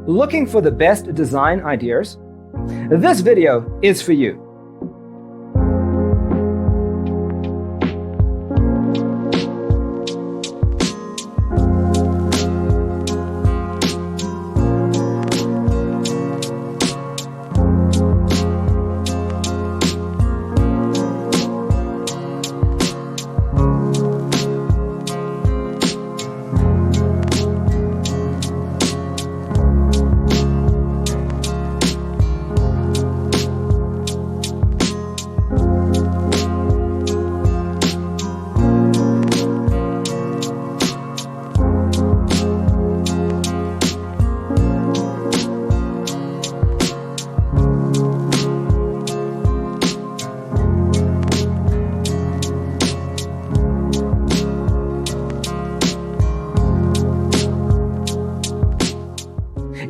Looking for the best design ideas? This video is for you.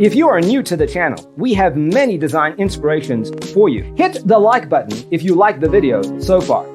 If you are new to the channel, we have many design inspirations for you. Hit the like button if you like the video so far.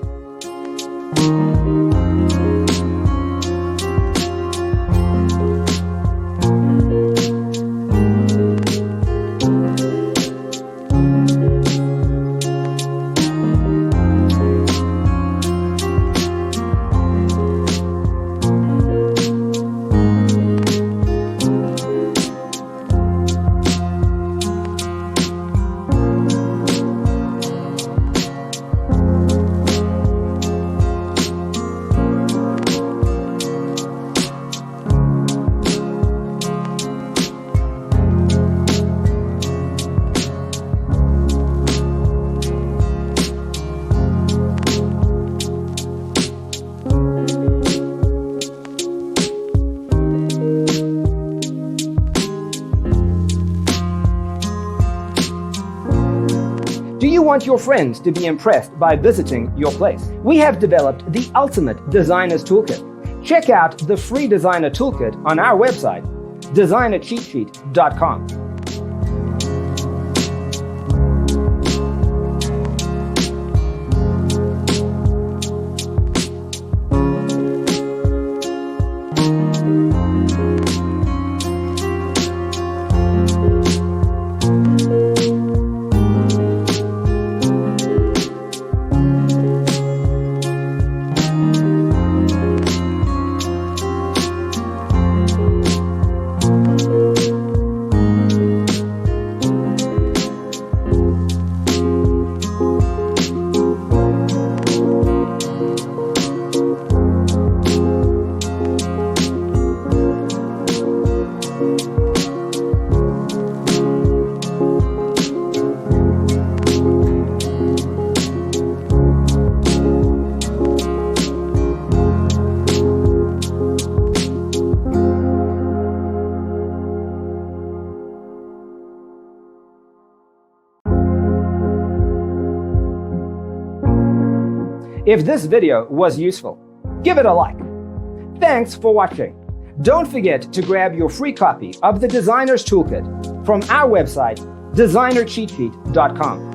Do you want your friends to be impressed by visiting your place? We have developed the ultimate designer's toolkit. Check out the free designer toolkit on our website, designercheatsheet.com. If this video was useful, give it a like. Thanks for watching. Don't forget to grab your free copy of the Designer's Toolkit from our website, designercheatsheet.com.